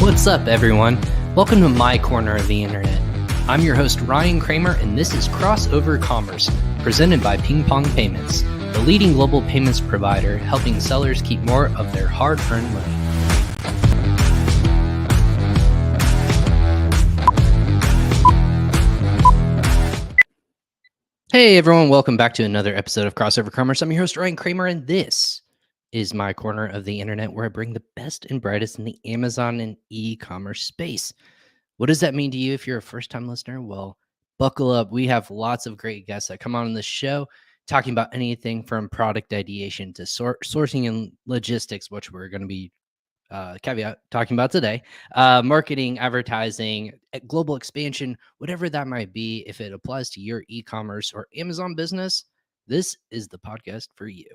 What's up, everyone? Welcome to my corner of the internet. I'm your host, Ryan Cramer, and this is Crossover Commerce, presented by PingPong Payments, the leading global payments provider helping sellers keep more of their hard-earned money. Hey, everyone. Welcome back to another episode of Crossover Commerce. I'm your host, Ryan Cramer, and this is my corner of the internet where I bring the best and brightest in the Amazon and e-commerce space. What does that mean to you if you're a first-time listener? Well, buckle up. We have lots of great guests that come on this show talking about anything from product ideation to sourcing and logistics, which we're going to be caveat talking about today, marketing, advertising, global expansion, whatever that might be. If it applies to your e-commerce or Amazon business, this is the podcast for you.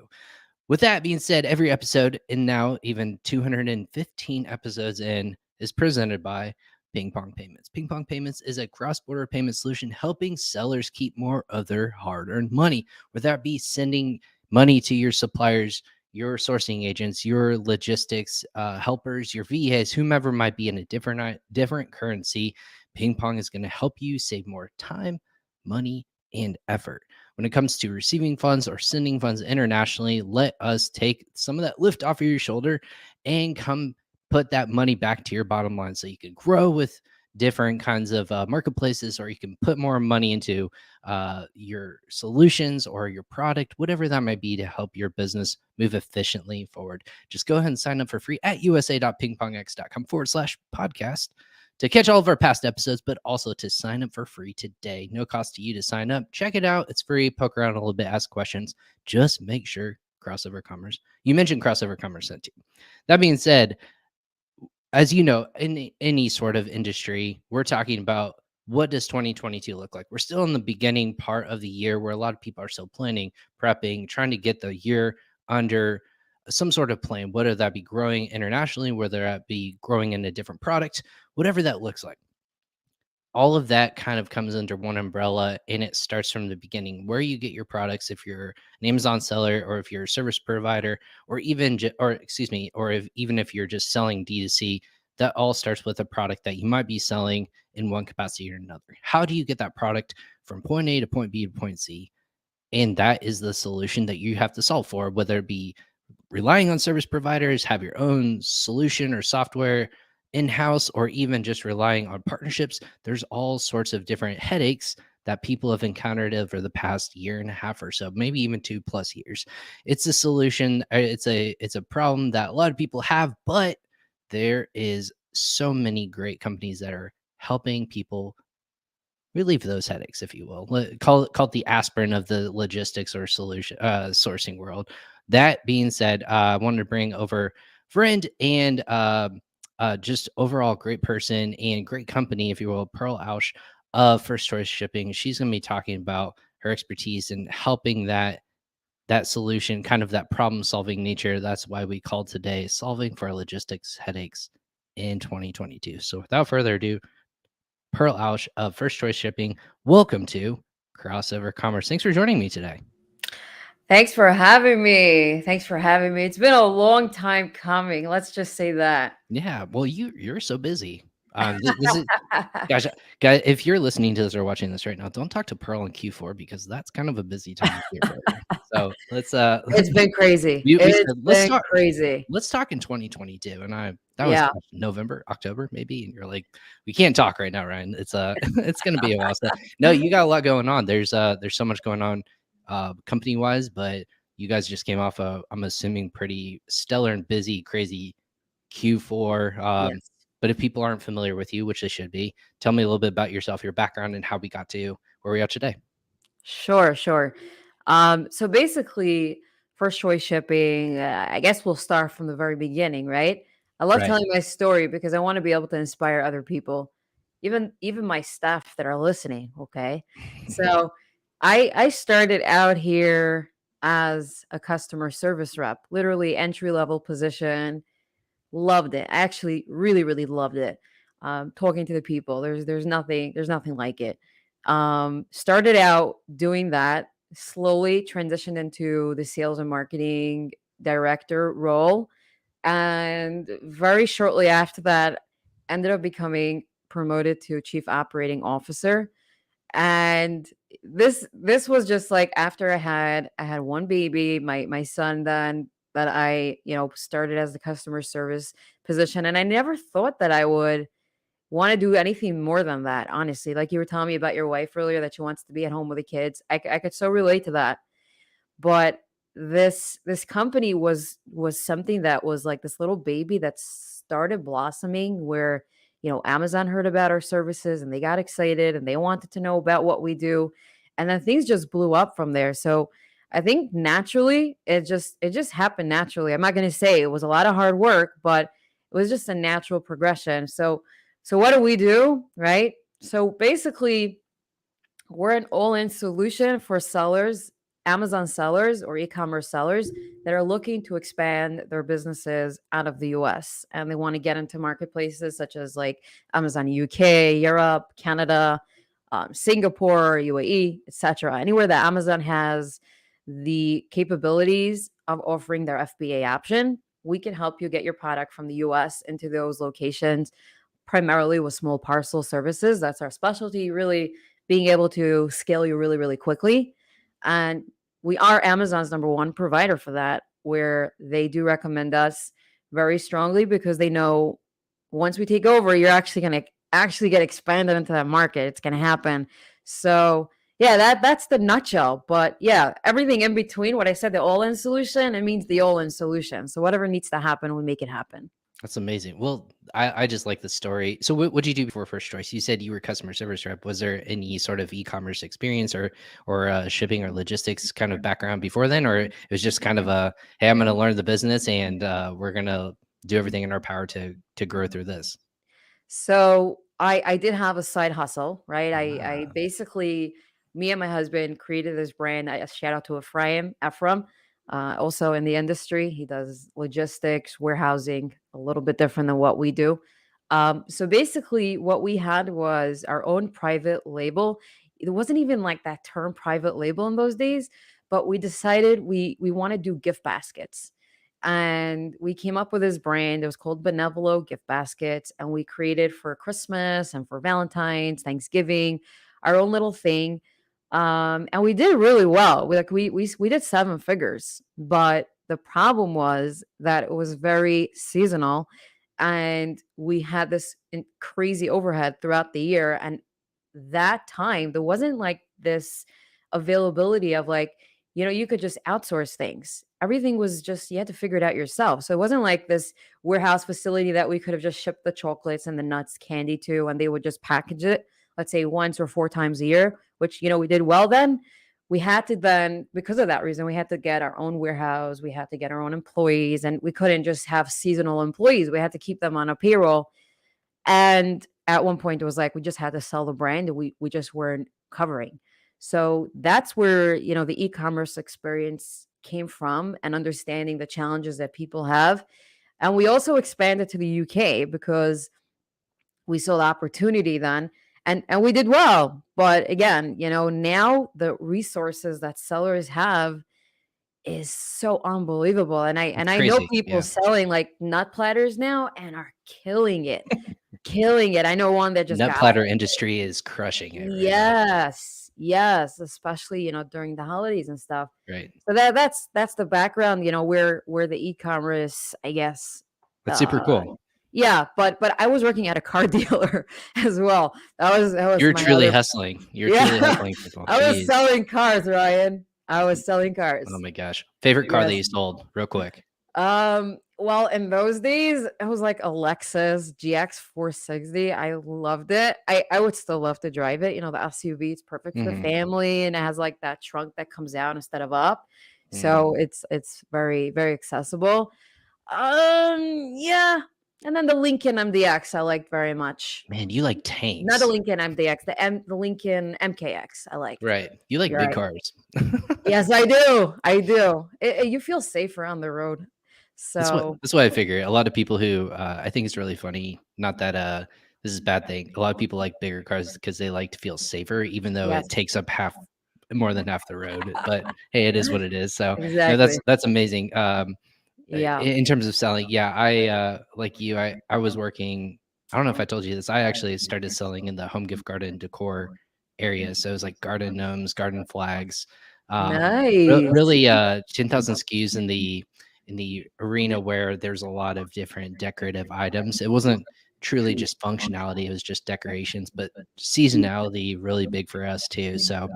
With that being said, every episode, and now even 215 episodes in, is presented by PingPong Payments. PingPong Payments is a cross-border payment solution helping sellers keep more of their hard-earned money, whether that be sending money to your suppliers, your sourcing agents, your logistics helpers, your VAs, whomever might be in a different currency. PingPong is going to help you save more time, money, and effort. When it comes to receiving funds or sending funds internationally, let us take some of that lift off of your shoulder and come put that money back to your bottom line so you can grow with different kinds of marketplaces, or you can put more money into your solutions or your product, whatever that might be, to help your business move efficiently forward. Just go ahead and sign up for free at usa.pingpongx.com/podcast to catch all of our past episodes, but also to sign up for free today. No cost to you to sign up. Check it out. It's free. Poke around a little bit, ask questions. Just make sure Crossover Commerce. You mentioned Crossover Commerce sent you. That being said, as you know, in any sort of industry, we're talking about what does 2022 look like? We're still in the beginning part of the year where a lot of people are still planning, prepping, trying to get the year under some sort of plan, whether that be growing internationally, whether that be growing in a different product, whatever that looks like. All of that kind of comes under one umbrella, and it starts from the beginning where you get your products. If you're an Amazon seller, or if you're a service provider, or even even if you're just selling D2C, that all starts with a product that you might be selling in one capacity or another. How do you get that product from point A to point B to point C? And that is the solution that you have to solve for, whether it be relying on service providers, have your own solution or software in-house, or even just relying on partnerships. There's all sorts of different headaches that people have encountered over the past year and a half or so, maybe even 2+ years. It's a solution. It's a problem that a lot of people have, but there is so many great companies that are helping people relieve those headaches, if you will. Call it the aspirin of the logistics or solution sourcing world. That being said, I wanted to bring over friend and just overall great person and great company, if you will, Pearl Ausch of First Choice Shipping. She's going to be talking about her expertise in helping that solution, kind of that problem-solving nature. That's why we called today Solving for Logistics Headaches in 2022. So without further ado, Pearl Ausch of First Choice Shipping, welcome to Crossover Commerce. Thanks for joining me today. Thanks for having me. It's been a long time coming. Let's just say that. Yeah, well, you're so busy. This is, guys, if you're listening to this or watching this right now, don't talk to Pearl in Q4 because that's kind of a busy time of year for her. So let's It's been crazy. Crazy. Let's talk in 2022. And that was November, October, maybe. And you're like, we can't talk right now, Ryan. It's it's gonna be a while. So, no, you got a lot going on. There's so much going on company wise, but you guys just came off I'm assuming pretty stellar and busy, crazy Q4. Yes. But if people aren't familiar with you, which they should be, tell me a little bit about yourself, your background, and how we got to where we are today. Sure. So basically, First Choice Shipping, I guess we'll start from the very beginning, right? I love telling my story because I want to be able to inspire other people, even my staff that are listening. Okay. So I started out here as a customer service rep, literally entry-level position. Loved it. I actually really, really loved it. Talking to the people. There's nothing like it. Started out doing that, slowly transitioned into the sales and marketing director role. And very shortly after that, ended up becoming promoted to chief operating officer. And this was just like after I had one baby, my son, then that I, started as the customer service position. And I never thought that I would want to do anything more than that, honestly. Like you were telling me about your wife earlier, that she wants to be at home with the kids. I could so relate to that. But this company was something that was like this little baby that started blossoming, where Amazon heard about our services and they got excited and they wanted to know about what we do, and then things just blew up from there. So I think naturally it just happened naturally. I'm not going to say it was a lot of hard work, but it was just a natural progression. So what do we do, right? So basically, we're an all-in solution for sellers, Amazon sellers or e-commerce sellers that are looking to expand their businesses out of the US, and they want to get into marketplaces such as like Amazon UK, Europe, Canada, Singapore, UAE, etc. Anywhere that Amazon has the capabilities of offering their FBA option, we can help you get your product from the US into those locations, primarily with small parcel services. That's our specialty, really being able to scale you really, really quickly. And we are Amazon's number one provider for that, where they do recommend us very strongly because they know once we take over, you're actually going to actually get expanded into that market. It's going to happen. So yeah, that's the nutshell. But yeah, everything in between what I said, the all-in solution, it means the all-in solution. So whatever needs to happen, we make it happen. That's amazing. Well, I just like the story. So what did you do before First Choice? You said you were customer service rep. Was there any sort of e-commerce experience or shipping or logistics kind of background before then? Or it was just kind of a, hey, I'm going to learn the business and we're going to do everything in our power to grow through this? So I did have a side hustle, right? I Ah, basically, me and my husband created this brand. Shout out to Ephraim, also in the industry. He does logistics, warehousing, a little bit different than what we do. So basically, what we had was our own private label. It wasn't even like that term private label in those days, but we decided we want to do gift baskets, and we came up with this brand. It was called Benevolo Gift Baskets, and we created for Christmas and for Valentine's, Thanksgiving, our own little thing. And we did really well. We did seven figures, but the problem was that it was very seasonal, and we had this crazy overhead throughout the year. And that time there wasn't like this availability of like, you could just outsource things. Everything was just, you had to figure it out yourself. So it wasn't like this warehouse facility that we could have just shipped the chocolates and the nuts, candy to, and they would just package it, let's say once or four times a year, which, we did well then. We had to then, because of that reason, we had to get our own warehouse. We had to get our own employees, and we couldn't just have seasonal employees. We had to keep them on a payroll. And at one point, it was like we just had to sell the brand, and we just weren't covering. So that's where, the e-commerce experience came from, and understanding the challenges that people have. And we also expanded to the UK because we saw the opportunity then, and we did well. But again, now the resources that sellers have is so unbelievable. And I it's and I know crazy. people Yeah. selling like nut platters now and are killing it. Killing it. I know one that just Nut got platter industry is crushing it right now. Yes, yes, especially, during the holidays and stuff. Right. So that's the background, where the e-commerce, I guess. That's super Uh cool. yeah, but I was working at a car dealer as well. That was You're my truly other. hustling. You're truly Yeah. hustling people. I was Jeez. selling cars, Ryan. I was selling Oh cars. my gosh. Favorite car that Yes. you sold, real quick? Well, in those days, it was like a Lexus GX 460. I loved it. I would still love to drive it. The SUV, it's perfect for the Mhm, family, and it has like that trunk that comes down instead of up. mhm. So it's very, very accessible. Yeah. And then the Lincoln MDX I liked very much. Man, you like Not the tanks. Lincoln MDX, the Lincoln MKX I liked. Right. You like You're big right. cars. Yes, I do. I do. You feel safer on the road. So That's what I figure. A lot of people who, I think it's really funny, not that, this is a bad thing. A lot of people like bigger cars because they like to feel safer, even though it yes. takes up more than half the road, but hey, it is what it is. So, no, Exactly. that's amazing. Yeah. In terms of selling, yeah, like you, I was working. I don't know if I told you this. I actually started selling in the home gift garden decor area. So it was like garden gnomes, garden flags, Nice. really 10,000 SKUs in the arena where there's a lot of different decorative items. It wasn't truly just functionality, it was just decorations, but seasonality really big for us too. So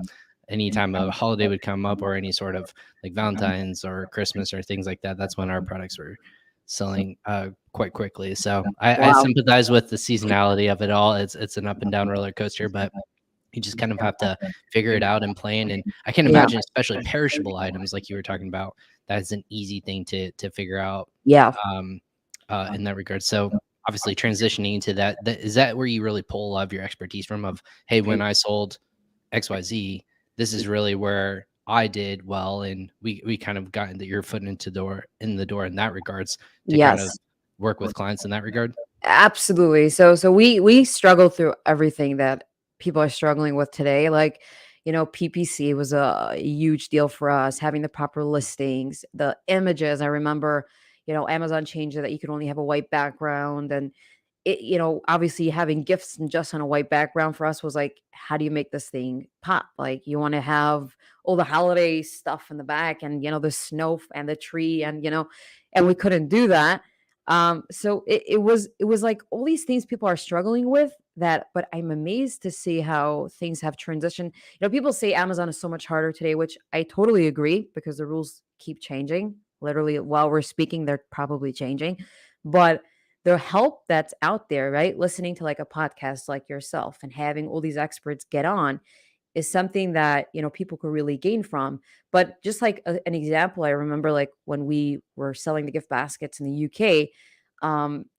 anytime a holiday would come up or any sort of like Valentine's or Christmas or things like that, that's when our products were selling quite quickly. So I Wow. sympathize with the seasonality of it all. It's an up and down roller coaster, but you just kind of have to figure it out and plan. And I can Yeah. imagine, especially perishable items like you were talking about, that's an easy thing to figure out Yeah. um, in that regard. So obviously transitioning to that, is that where you really pull a lot of your expertise from of, hey, when I sold XYZ, this is really where I did well. And we kind of got your foot into the door in that regards to kind of Yes. work with clients in that regard. Absolutely. So we struggle through everything that people are struggling with today. Like, PPC was a huge deal for us, having the proper listings, the images. I remember, Amazon changed it that you could only have a white background, and obviously having gifts and just on a white background for us was like, how do you make this thing pop? Like, you want to have all the holiday stuff in the back, and the snow and the tree, and and we couldn't do that. So it was like all these things people are struggling with that, but I'm amazed to see how things have transitioned. People say Amazon is so much harder today, which I totally agree, because the rules keep changing. Literally, while we're speaking, they're probably changing. But the help that's out there, right? Listening to like a podcast like yourself and having all these experts get on is something that, people could really gain from. But just like an example, I remember like when we were selling the gift baskets in the UK,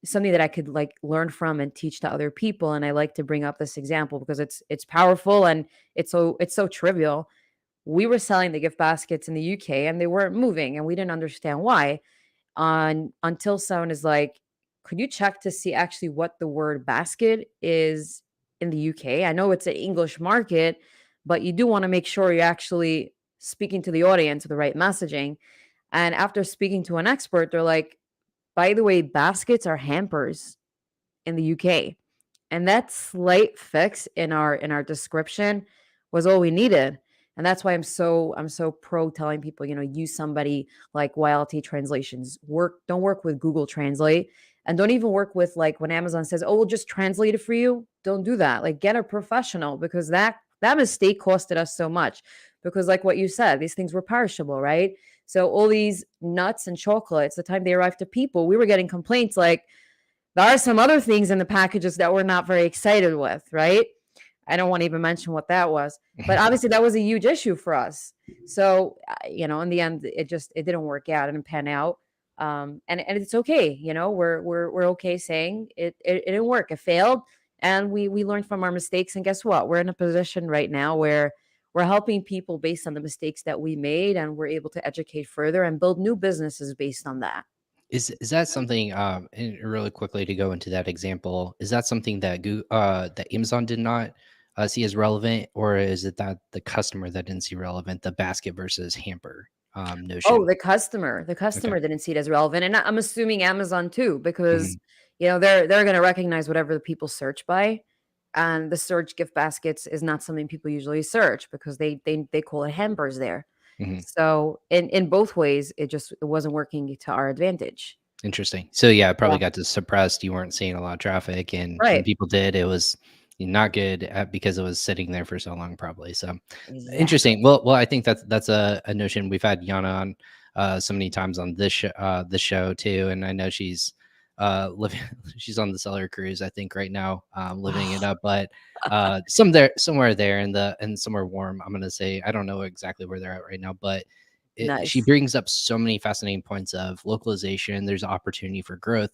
something that I could like learn from and teach to other people. And I like to bring up this example because it's powerful, and it's so trivial. We were selling the gift baskets in the UK and they weren't moving, and we didn't understand why, on until someone is like, could you check to see actually what the word basket is in the UK? I know it's an English market, but you do want to make sure you're actually speaking to the audience with the right messaging. And after speaking to an expert, they're like, by the way, baskets are hampers in the UK. And that slight fix in our description was all we needed. And that's why I'm so pro telling people, use somebody like YLT translations. Don't work with Google Translate, and don't even work with like when Amazon says, "Oh, we'll just translate it for you." Don't do that. Like, get a professional, because that mistake costed us so much. Because like what you said, these things were perishable, right? So all these nuts and chocolates, the time they arrived to people, we were getting complaints like, there are some other things in the packages that we're not very excited with, right? I don't want to even mention what that was, but obviously that was a huge issue for us. So, in the end, it didn't work out, it didn't pan out. And it's okay. We're okay saying it didn't work. It failed, and we learned from our mistakes. And guess what? We're in a position right now where we're helping people based on the mistakes that we made, and we're able to educate further and build new businesses based on that. Is that something, and really quickly to go into that example, is that something that that Amazon did not see as relevant, or is it that the customer that didn't see relevant, the basket versus hamper Oh, notion? Okay. the customer didn't see it as relevant, and I'm assuming Amazon too, because, Mhm. they're gonna recognize whatever the people search by, and the search gift baskets is not something people usually search because they call it hampers there. Mhm. So, in both ways, it wasn't working to our advantage. Interesting. So yeah, it Yeah, probably got suppressed. You weren't seeing a lot of traffic, and when right. people did, it was not good because it was sitting there for so long, probably. So Exactly. interesting. Well, I think that's a notion we've had Yana on so many times on this show too, and I know she's living she's on the Cellar Cruise, I think, right now, living it Oh, up. But somewhere there in the and somewhere warm. I'm gonna say I don't know exactly where they're at right now, but she nice. brings up so many fascinating points of localization. There's opportunity for growth,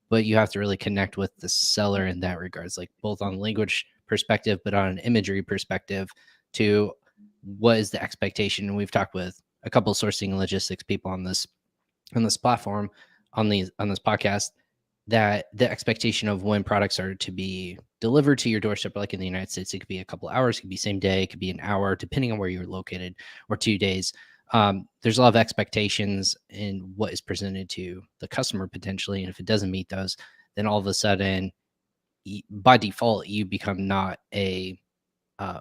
but you have to really connect with the seller in that regards, like both on language perspective, but on an imagery perspective to what is the expectation. And we've talked with a couple of sourcing and logistics people on this platform, on this podcast, that the expectation of when products are to be delivered to your doorstep, like in the United States, it could be a couple hours, it could be same day, it could be an hour, depending on where you're located, or 2 days. There's a lot of expectations in what is presented to the customer potentially, and if it doesn't meet those, then all of a sudden by default you become not a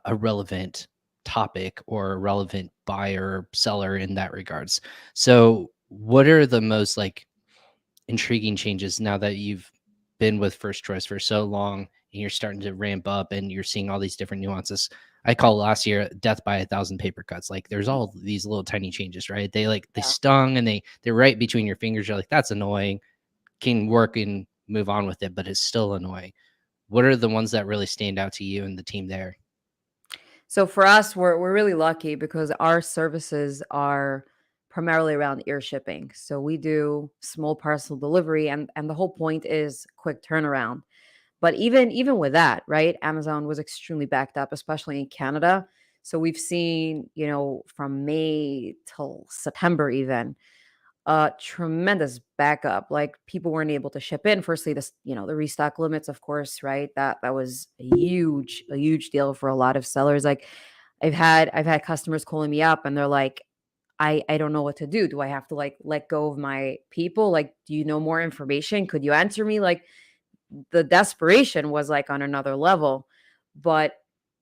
relevant topic or a relevant buyer or seller in that regards. So what are the most like intriguing changes now that you've been with First Choice for so long and you're starting to ramp up and you're seeing all these different nuances? I call last year death by 1,000 paper cuts. Like there's all these little tiny changes, right? They Yeah. stung and they're right between your fingers. You're like, that's annoying. Can work and move on with it, but it's still annoying. What are the ones that really stand out to you and the team there? So for us, we're really lucky because our services are primarily around air shipping. So we do small parcel delivery, and the whole point is quick turnaround. But even with that, right? Amazon was extremely backed up, especially in Canada. So we've seen, from May till September even, tremendous backup. Like people weren't able to ship in. Firstly, the restock limits, of course, right? That was a huge deal for a lot of sellers. Like I've had customers calling me up and they're like, I don't know what to do. Do I have to like let go of my people? Like, do you know more information? Could you answer me? Like the desperation was like on another level. But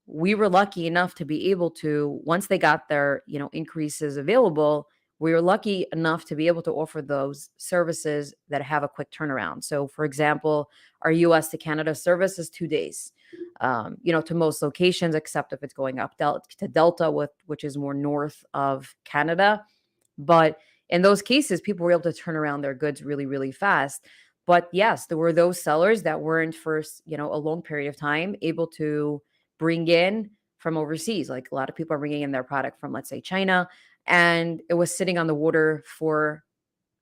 we were lucky enough to be able to, once they got their, increases available, we were lucky enough to be able to offer those services that have a quick turnaround. So, for example, our US to Canada service is 2 days, to most locations, except if it's going up to Delta, which is more north of Canada. But in those cases, people were able to turn around their goods really, really fast. But yes, there were those sellers that weren't for, a long period of time able to bring in from overseas. Like a lot of people are bringing in their product from, let's say, China, and it was sitting on the water for,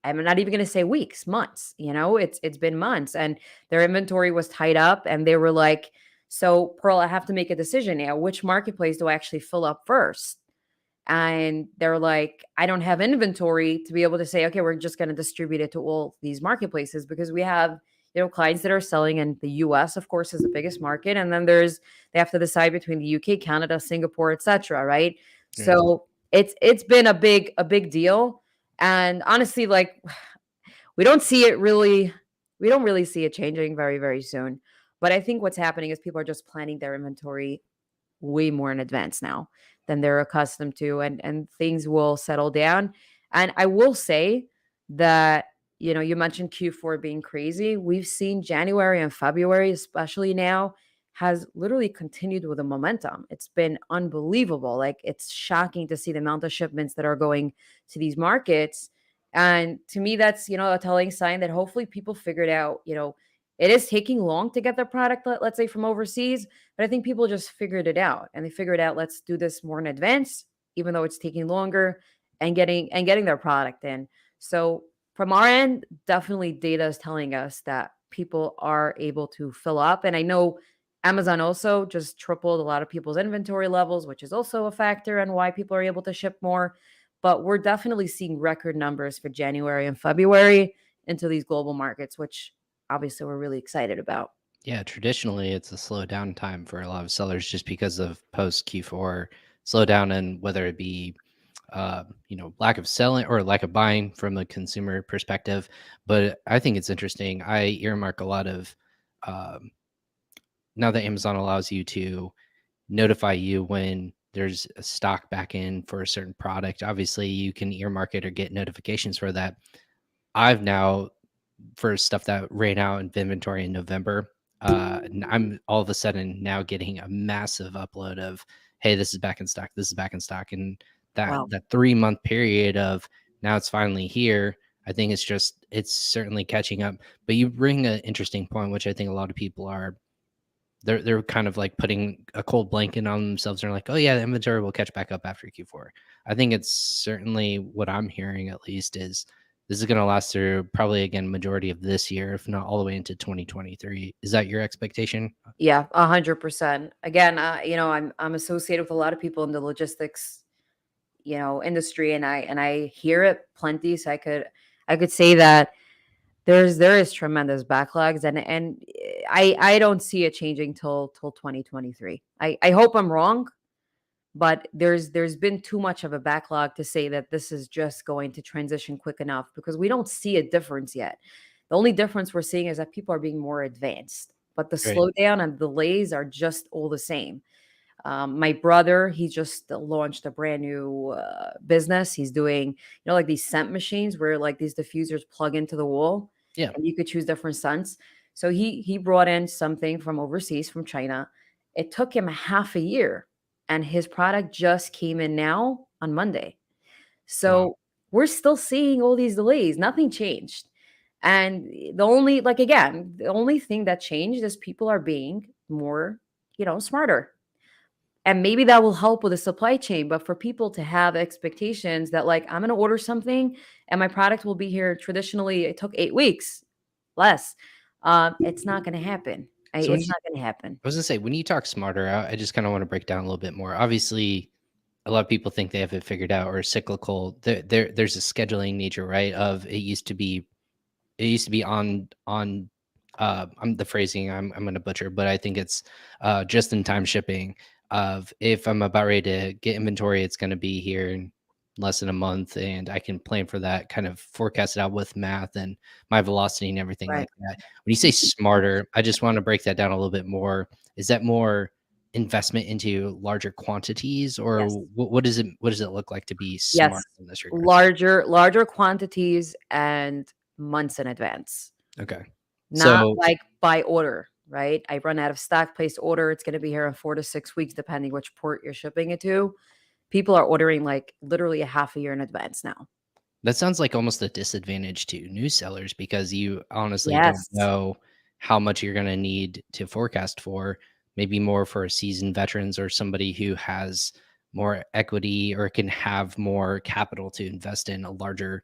I'm not even going to say weeks, months. It's been months, and their inventory was tied up, and they were like, "So, Pearl, I have to make a decision now. Which marketplace do I actually fill up first?" And they're like, I don't have inventory to be able to say, okay, we're just going to distribute it to all these marketplaces, because we have, clients that are selling in the US, of course, is the biggest market. And then they have to decide between the UK, Canada, Singapore, etc. Right. Right. So it's been a big deal. And honestly, like we don't see it really, we don't really see it changing very, very soon. But I think what's happening is people are just planning their inventory way more in advance now than they're accustomed to, and things will settle down. And I will say that, you mentioned Q4 being crazy. We've seen January and February, especially now, has literally continued with a momentum. It's been unbelievable. Like it's shocking to see the amount of shipments that are going to these markets. And to me, that's, a telling sign that hopefully people figured out, it is taking long to get their product, let's say from overseas, but I think people just figured it out, and they figured out, let's do this more in advance, even though it's taking longer, and getting their product in. So from our end, definitely data is telling us that people are able to fill up. And I know Amazon also just tripled a lot of people's inventory levels, which is also a factor in why people are able to ship more. But we're definitely seeing record numbers for January and February into these global markets, which obviously we're really excited about. Yeah, traditionally it's a slow down time for a lot of sellers just because of post Q4 slowdown, and whether it be lack of selling or lack of buying from a consumer perspective. But I think it's interesting. I earmark a lot of um, now that Amazon allows you to notify you when there's a stock back in for a certain product. Obviously, you can earmark it or get notifications for that. I've now, for stuff that ran out in inventory in November, I'm all of a sudden now getting a massive upload of, hey, this is back in stock. This is back in stock. And Wow. that 3 month period of now it's finally here. I think it's certainly catching up. But you bring an interesting point, which I think a lot of people are they're kind of like putting a cold blanket on themselves. They're like, oh yeah, the inventory will catch back up after Q4. I think it's certainly what I'm hearing at least is this is going to last through probably again majority of this year, if not all the way into 2023. Is that your expectation? Yeah, 100%. Again, I'm associated with a lot of people in the logistics, industry, and I hear it plenty. So I could say that there is tremendous backlogs, and I don't see it changing till 2023. I hope I'm wrong, but there's been too much of a backlog to say that this is just going to transition quick enough, because we don't see a difference yet. The only difference we're seeing is that people are being more advanced, but the Right. slowdown and delays are just all the same. My brother, he just launched a brand new business. He's doing, like these scent machines where like these diffusers plug into the wall Yeah. and you could choose different scents. So he brought in something from overseas, from China. It took him a half a year, and his product just came in now on Monday. Wow. So we're still seeing all these delays. Nothing changed. And the only, like, again, the only thing that changed is people are being more, smarter. And maybe that will help with the supply chain. But for people to have expectations that, like, I'm going to order something and my product will be here, traditionally, it took 8 weeks less. It's not going to happen. So when It's you, not going to happen. I was gonna say, when you talk smarter, I just kind of want to break down a little bit more. Obviously, a lot of people think they have it figured out or cyclical. There's a scheduling nature, right? Of it used to be on I'm the phrasing I'm gonna butcher, but I think it's just in time shipping of if I'm about ready to get inventory, it's gonna be here in less than a month and I can plan for that, kind of forecast it out with math and my velocity and everything Right. like that. When you say smarter, I just want to break that down a little bit more. Is that more investment into larger quantities or Yes. what does it look like to be smart Yes. in this regard? Larger quantities and months in advance. Okay. Not So like by order, right? I run out of stock, place order. It's going to be here in 4 to 6 weeks, depending which port you're shipping it to. People are ordering like literally a half a year in advance now. that sounds like almost a disadvantage to new sellers because you honestly don't Yes, know how much you're going to need to forecast for. Maybe more for seasoned veterans or somebody who has more equity or can have more capital to invest in a larger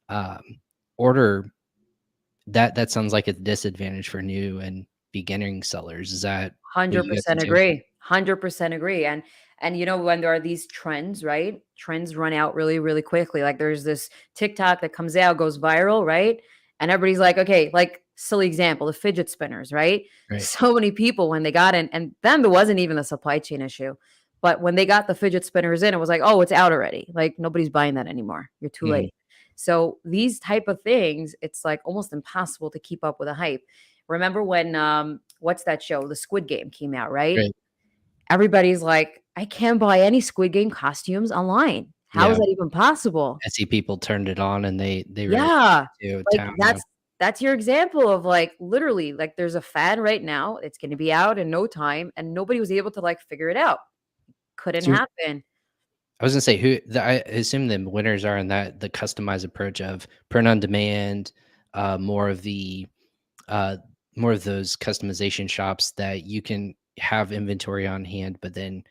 um, order. That sounds like a disadvantage for new and beginning sellers. Is that what you guys see 100% too? agree. 100% agree. And when there are these trends, right? Trends run out really, really quickly. Like there's this TikTok that comes out, goes viral, right? And everybody's like, okay, like silly example, the fidget spinners, right? Right. So many people when they got in, and then there wasn't even a supply chain issue. But when they got the fidget spinners in, it was like, oh, it's out already. Like nobody's buying that anymore. You're too Mhm. late. So these type of things, it's like almost impossible to keep up with the hype. Remember when what's that show? The Squid Game came out, right? Right. Everybody's like, I can't buy any Squid Game costumes online. How is Yeah. that even possible? I see people turned it on and they really Yeah. to Like town. that's your example of like literally like there's a fad right now. It's going to be out in no time and nobody was able to like figure it out. Couldn't So happen. I was gonna say I assume the winners are in that the customized approach of print on demand, more of the uh, more of those customization shops that you can have inventory on hand, but then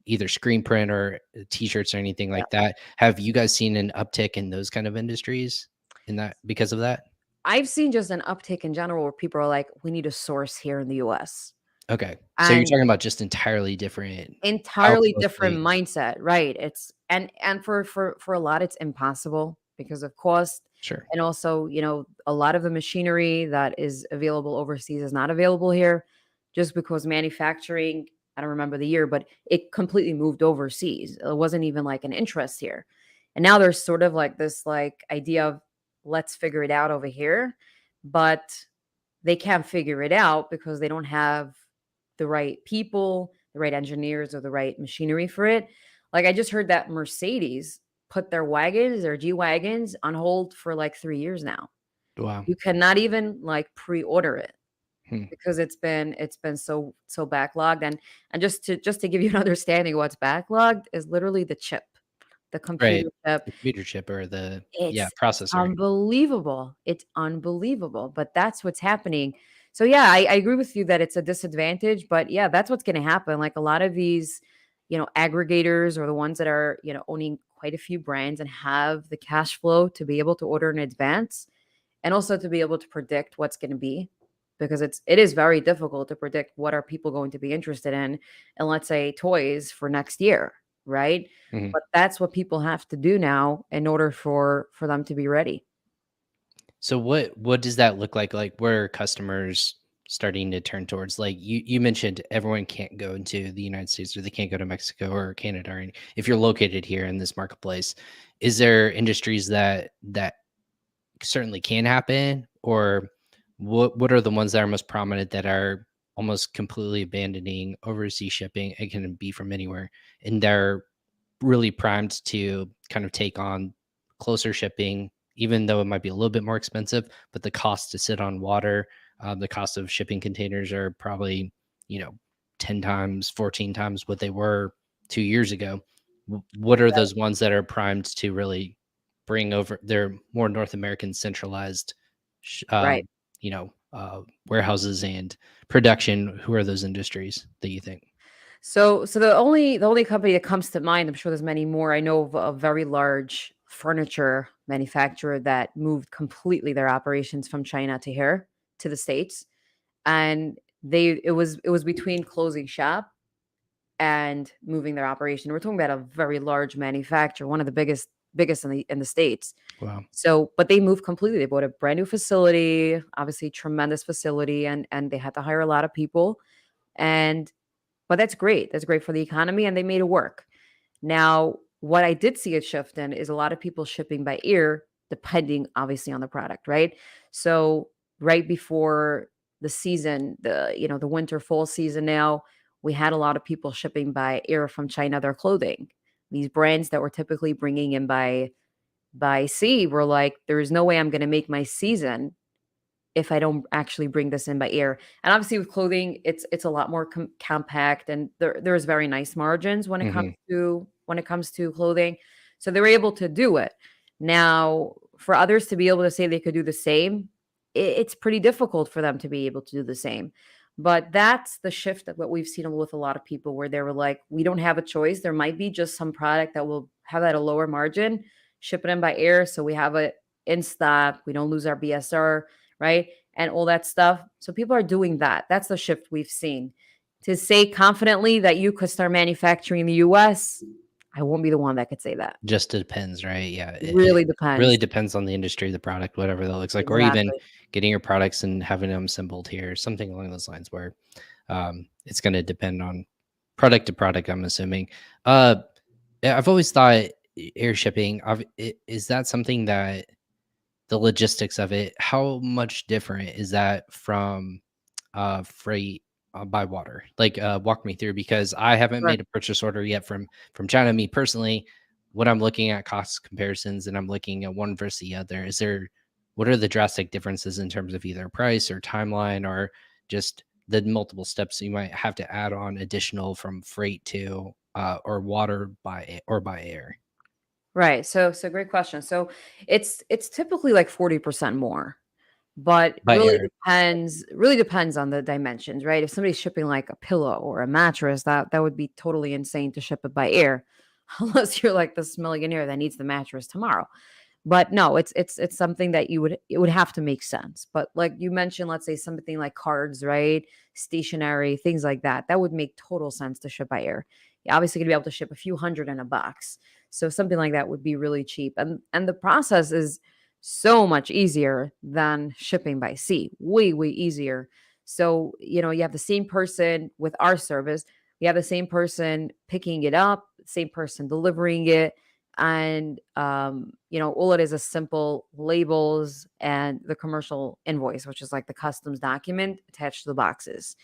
either screen print or t-shirts or anything Yeah. like that. Have you guys seen an uptick in those kind of industries in that because of that? I've seen just an uptick in general where people are like, we need a source here in the US. Okay, so you're And talking about just entirely different. How entirely different closely? mindset, right? It's and for a lot, it's impossible because of cost, Sure. and also, a lot of the machinery that is available overseas is not available here, just because manufacturing. I don't remember the year, but it completely moved overseas. It wasn't even like an interest here, and now there's sort of like this like idea of let's figure it out over here, but they can't figure it out because they don't have the right people, the right engineers, or the right machinery for it. Like I just heard that Mercedes put their wagons, their G wagons, on hold for like 3 years now. Wow. You cannot even like pre-order it Hmm. because it's been so backlogged. And just to give you an understanding, what's backlogged is literally the chip, the Right. computer chip. The computer chip or the yeah It's processor. unbelievable. It's unbelievable, but that's what's happening. So, yeah, I agree with you that it's a disadvantage, but yeah, that's what's gonna happen. Like, a lot of these, aggregators or the ones that are, owning quite a few brands and have the cash flow to be able to order in advance and also to be able to predict what's gonna be, because it is very difficult to predict what are people going to be interested in, let's say, toys for next year, right? Mhm. But that's what people have to do now in order for them to be ready. So what does that look like? Like where are customers starting to turn towards? Like you mentioned everyone can't go into the United States or they can't go to Mexico or Canada or if you're located here in this marketplace, is there industries that certainly can happen or what are the ones that are most prominent that are almost completely abandoning overseas shipping. It can be from anywhere, and they're really primed to kind of take on closer shipping, even though it might be a little bit more expensive. But the cost to sit on water, the cost of shipping containers are probably, 10 times, 14 times what they were 2 years ago. What are those ones that are primed to really bring over their more North American centralized, sh- uh, Right. warehouses and production? Who are those industries that you think? So the only company that comes to mind, I'm sure there's many more. I know of a very large furniture manufacturer that moved completely their operations from China to here to the States. And it was between closing shop and moving their operation. We're talking about a very large manufacturer, one of the biggest in the States. Wow. So, but they moved completely. They bought a brand new facility, obviously tremendous facility, and they had to hire a lot of people. And but that's great. That's great for the economy, and they made it work. Now, what I did see a shift in is a lot of people shipping by air, depending obviously on the product, right? So right before the season, the winter fall season now, we had a lot of people shipping by air from China their clothing. These brands that were typically bringing in by sea were like, there is no way I'm going to make my season if I don't actually bring this in by air. And obviously with clothing, it's a lot more compact, and there's very nice margins when it comes Hmm. to clothing. So they were able to do it. Now, for others to be able to say they could do the same, it's pretty difficult for them to be able to do the same. But that's the shift that what we've seen with a lot of people where they were like, we don't have a choice. There might be just some product that will have at a lower margin, ship it in by air. So we have it in stock. We don't lose our BSR, right? And all that stuff. So people are doing that. That's the shift we've seen. To say confidently that you could start manufacturing in the US, I won't be the one that could say that. Just depends, right? Yeah, it Really really depends. depends on the industry, the product, whatever that looks like, or even Exactly. getting your products and having them assembled here, something along those lines where it's going to depend on product to product, I'm assuming. Uh, yeah, I've always thought air shipping, is that something that the logistics of it, how much different is that from freight by water? Like, walk me through because I haven't Sure. made a purchase order yet from China. Me personally, when I'm looking at cost comparisons and I'm looking at one versus the other, what are the drastic differences in terms of either price or timeline or just the multiple steps you might have to add on additional from freight to or water by air Right. So great question. So it's typically like 40% more, but by air? really depends on the dimensions, right? If somebody's shipping like a pillow or a mattress, that would be totally insane to ship it by air, unless you're like this millionaire that needs the mattress tomorrow. But no, it's something that it would have to make sense. But like you mentioned, let's say something like cards, right? Stationery, things like that. That would make total sense to ship by air. You're obviously gonna be able to ship a few hundred in a box. So something like that would be really cheap. And the process is so much easier than shipping by sea. Way, way easier. So, you have the same person with our service. You have the same person picking it up, same person delivering it, and all it is simple labels and the commercial invoice, which is like the customs document attached to the boxes.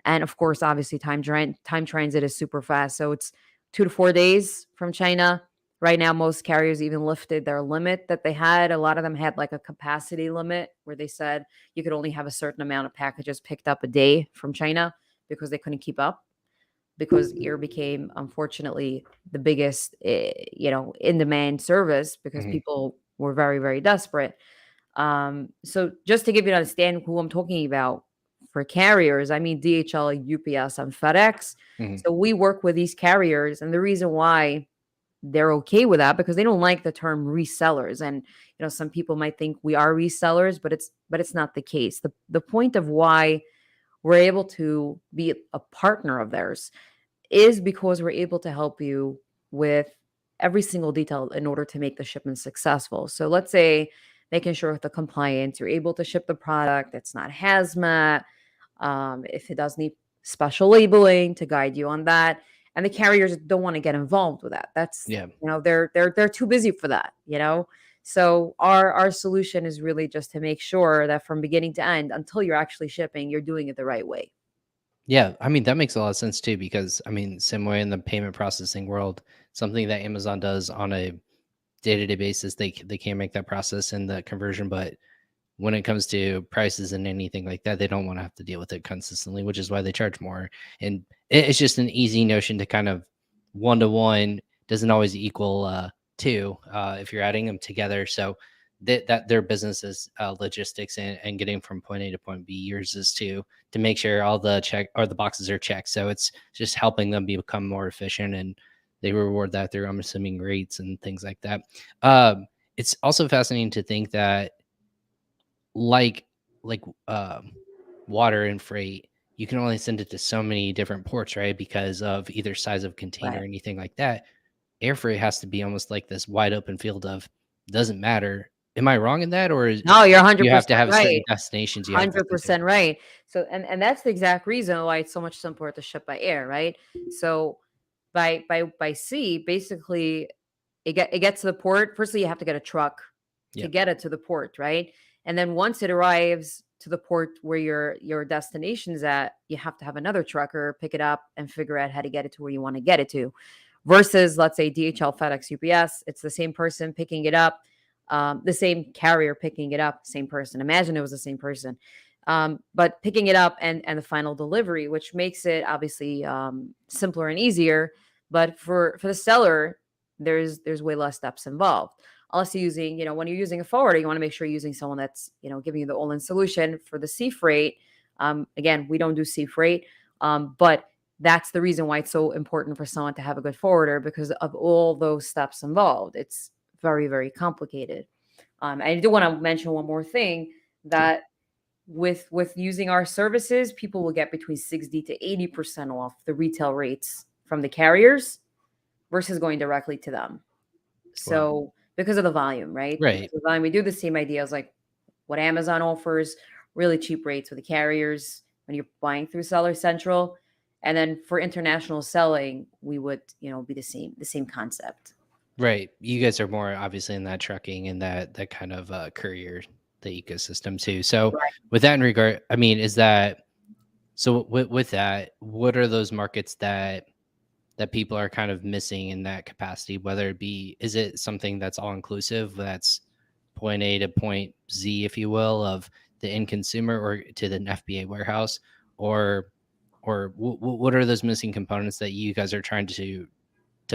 And of course, obviously, time transit is super fast, so it's 2 to 4 days from China. Right now, most carriers even lifted their limit that they had. A lot of them had like a capacity limit where they said you could only have a certain amount of packages picked up a day from China because they couldn't keep up, because air became, unfortunately, the biggest, in demand service because Mhm. people were very, very desperate. So just to give you an understand who I'm talking about for carriers, I mean DHL, UPS, and FedEx. Mhm. So we work with these carriers, and the reason why they're okay with that because they don't like the term resellers. And some people might think we are resellers, but it's not the case. The point of why we're able to be a partner of theirs is because we're able to help you with every single detail in order to make the shipment successful. So let's say making sure with the compliance, you're able to ship the product. It's not hazmat. If it does need special labeling to guide you on that, and the carriers don't want to get involved with that. That's Yeah. they're too busy for that. So our solution is really just to make sure that from beginning to end, until you're actually shipping, you're doing it the right way. Yeah, I mean, that makes a lot of sense too, because I mean, same way in the payment processing world, something that Amazon does on a day-to-day basis, they can't make that process and the conversion, but when it comes to prices and anything like that, they don't want to have to deal with it consistently, which is why they charge more. And it's just an easy notion to kind of one to one doesn't always equal two if you're adding them together. So that their business is logistics and getting from point A to point B. Yours is to make sure all the check or the boxes are checked. So it's just helping them become more efficient, and they reward that through, I'm assuming, rates and things like that. It's also fascinating to think that like like water and freight, you can only send it to so many different ports, right? Because of either size of container or Right. anything like that. Air freight has to be almost like this wide open field of doesn't matter. Am I wrong in that, or No, you're you have 100% to have certain right. destinations you have to send to? 100% right. So, and that's the exact reason why it's so much simpler to ship by air, right? So by sea, basically it gets to the port. Firstly, you have to get a truck to Yep. get it to the port, right? And then once it arrives to the port where your destination is at, you have to have another trucker pick it up and figure out how to get it to where you want to get it to. Versus, let's say, DHL, FedEx, UPS, it's the same person picking it up, the same carrier picking it up, same person. Imagine it was the same person, but picking it up and the final delivery, which makes it obviously simpler and easier. But for the seller, there's way less steps involved. Unless you're using, when you're using a forwarder, you want to make sure you're using someone that's, giving you the all-in solution for the sea freight. Again, we don't do sea freight, but that's the reason why it's so important for someone to have a good forwarder, because of all those steps involved. It's very, very complicated. I do want to mention one more thing, Sure. that with using our services, people will get between 60 to 80% off the retail rates from the carriers versus going directly to them. Wow. So because of the volume, right? Because Right. of the volume, we do the same ideas like what Amazon offers, really cheap rates with the carriers when you're buying through Seller Central. And then for international selling, we would, be the same concept. Right. You guys are more obviously in that trucking and that kind of courier, the ecosystem too. So Right. with that in regard, I mean, is that so with that, what are those markets that people are kind of missing in that capacity? Whether it be, is it something that's all inclusive, that's point A to point Z, if you will, of the end consumer or to the FBA warehouse, or what are those missing components that you guys are trying to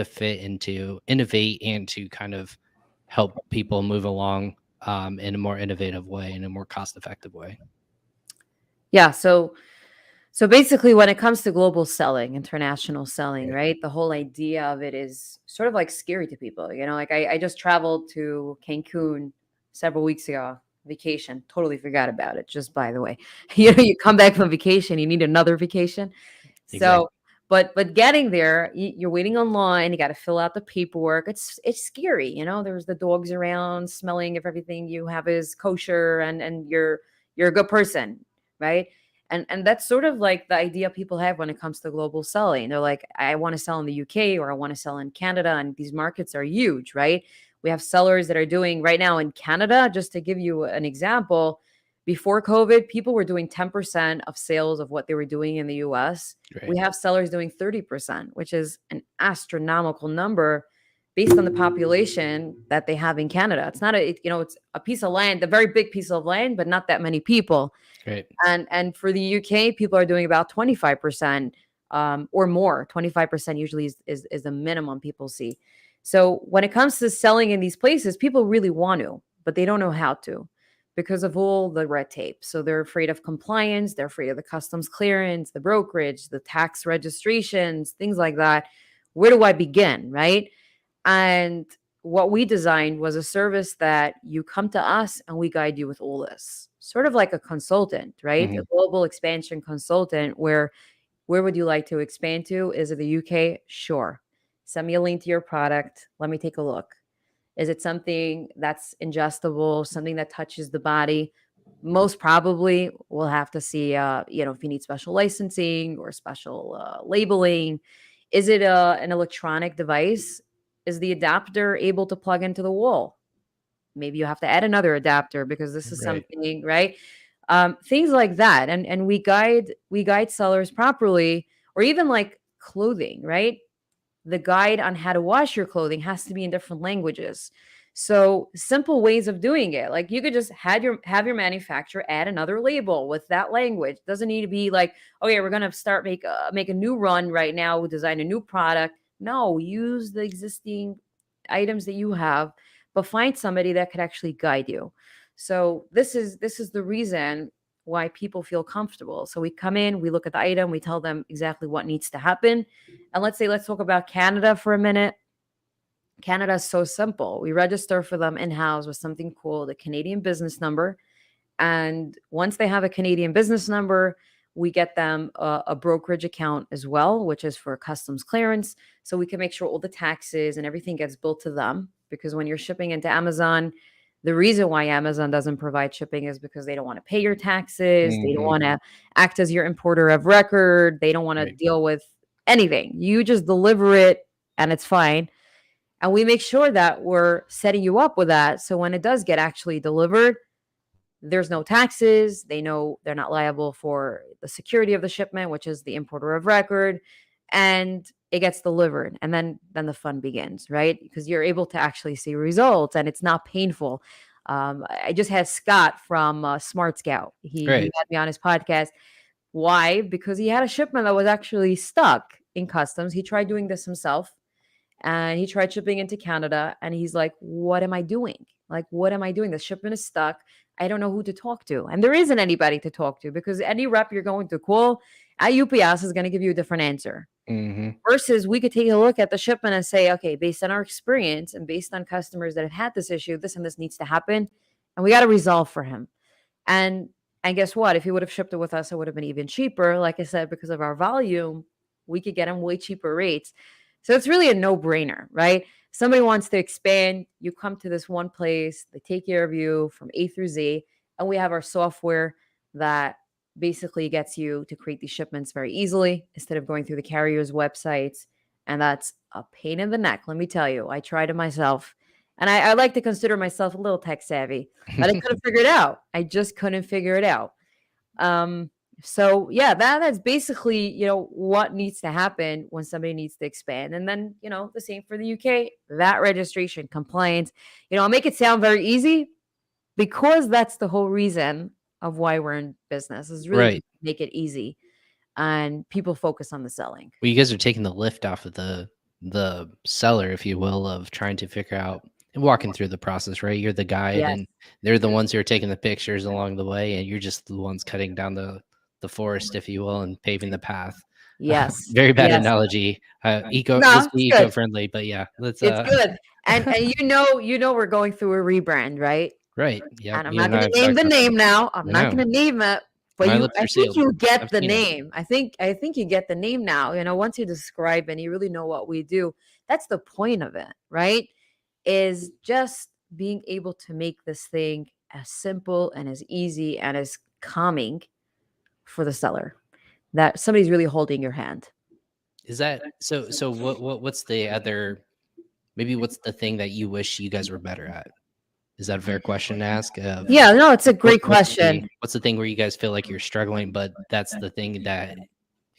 fit into innovate and to kind of help people move along in a more innovative way, in a more cost effective way? Yeah. So basically, when it comes to global selling, international selling, Right. right? The whole idea of it is sort of like scary to people. Like I just traveled to Cancun several weeks ago, vacation, totally forgot about it. Just by the way, Mhm. you come back from vacation, you need another vacation. Exactly. So, but getting there, you're waiting online. You got to fill out the paperwork. It's scary. There's the dogs around, smelling if everything you have is kosher, and you're a good person, right? And that's sort of like the idea people have when it comes to global selling. They're like, I want to sell in the UK or I want to sell in Canada, and these markets are huge, right? We have sellers that are doing right now in Canada. Just to give you an example, before COVID, people were doing 10% of sales of what they were doing in the US. We Right. have sellers doing 30%, which is an astronomical number based on the population that they have in Canada. It's not it's a piece of land, a very big piece of land, but not that many people. Right. And for the UK, people are doing about 25%, or more. 25% usually is the minimum people see. So when it comes to selling in these places, people really want to, but they don't know how to because of all the red tape. So they're afraid of compliance, they're afraid of the customs clearance, the brokerage, the tax registrations, things like that. Where do I begin, right? And what we designed was a service that you come to us and we guide you with all this, sort of like a consultant, right? A Mhm. global expansion consultant, where would you like to expand to? Is it the UK? Sure. Send me a link to your product. Let me take a look. Is it something that's ingestible, something that touches the body? Most probably we'll have to see, if you need special licensing or special labeling. Is it an electronic device? Is the adapter able to plug into the wall? Maybe you have to add another adapter because this is Right. something, right? Things like that. And we guide sellers properly, or even like clothing, right? The guide on how to wash your clothing has to be in different languages. So simple ways of doing it, like you could just have your manufacturer add another label with that language. Doesn't need to be like, oh yeah, we're gonna start make a new run right now, design a new product. No, use the existing items that you have, but find somebody that could actually guide you. So this is the reason why people feel comfortable. So we come in, we look at the item, we tell them exactly what needs to happen. And let's talk about Canada for a minute. Canada is so simple. We register for them in house with something called a Canadian business number. And once they have a Canadian business number, we get them a brokerage account as well, which is for customs clearance. So we can make sure all the taxes and everything gets billed to them. Because when you're shipping into Amazon, the reason why Amazon doesn't provide shipping is because they don't want to pay your taxes. They don't Mhm. want to act as your importer of record. They don't want to Right. deal with anything. You just deliver it and it's fine. And we make sure that we're setting you up with that. So when it does get actually delivered, there's no taxes. They know they're not liable for the security of the shipment, which is the importer of record, and it gets delivered. And then the fun begins, right? Because you're able to actually see results and it's not painful. I just had Scott from Smart Scout. He Right. had me on his podcast. Why? Because he had a shipment that was actually stuck in customs. He tried doing this himself and he tried shipping into Canada and he's like, what am I doing? Like, what am I doing? The shipment is stuck. I don't know who to talk to. And there isn't anybody to talk to because any rep you're going to call at UPS is going to give you a different answer. Mhm. Versus we could take a look at the shipment and say, okay, based on our experience and based on customers that have had this issue, this and this needs to happen. And we got to resolve for him. And and guess what? If he would have shipped it with us, it would have been even cheaper. Like I said, because of our volume, we could get him way cheaper rates. So it's really a no-brainer, right? Somebody wants to expand, you come to this one place, they take care of you from A through Z, and we have our software that basically gets you to create these shipments very easily instead of going through the carrier's websites. And that's a pain in the neck, let me tell you. I tried it myself. And I like to consider myself a little tech savvy, but I couldn't figure it out. I just couldn't figure it out. Um, so yeah, that's basically, what needs to happen when somebody needs to expand. And then, the same for the UK, that registration compliance, I'll make it sound very easy because that's the whole reason of why we're in business is really just Right. make it easy and people focus on the selling. Well, you guys are taking the lift off of the seller, if you will, of trying to figure out and walking through the process, right? You're the guide, Yes. and they're the ones who are taking the pictures along the way, and you're just the ones cutting down the forest, if you will, and paving the path. Yes. Very bad Yes. analogy. No, Let's it's be good. eco-friendly, but yeah, let's It's good. And we're going through a rebrand, right? right. Yep. And I'm You not and I gonna have name talked the about that. name now. I'm I not know. gonna name it, but My lips I are think sealed. you get I've the seen it. name. I think you get the name now. Once you describe and you really know what we do, that's the point of it, right? Is just being able to make this thing as simple and as easy and as calming for the seller that somebody's really holding your hand. Is that so? So what's the other? Maybe what's the thing that you wish you guys were better at? Is that a fair question to ask? Of Yeah, no, it's a great what's question. the thing where you guys feel like you're struggling, but that's the thing that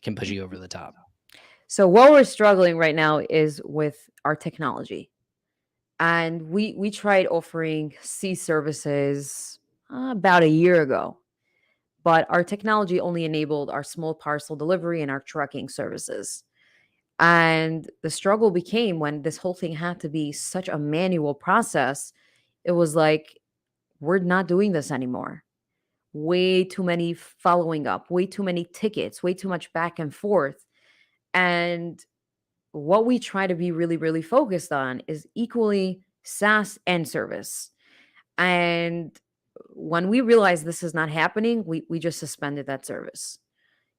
can push you over the top? So what we're struggling right now is with our technology. And we tried offering C services about a year ago, but our technology only enabled our small parcel delivery and our trucking services. And the struggle became when this whole thing had to be such a manual process. It was like, we're not doing this anymore. Way too many following up, way too many tickets, way too much back and forth. And what we try to be really, really focused on is equally SaaS and service. And when we realized this is not happening, we just suspended that service.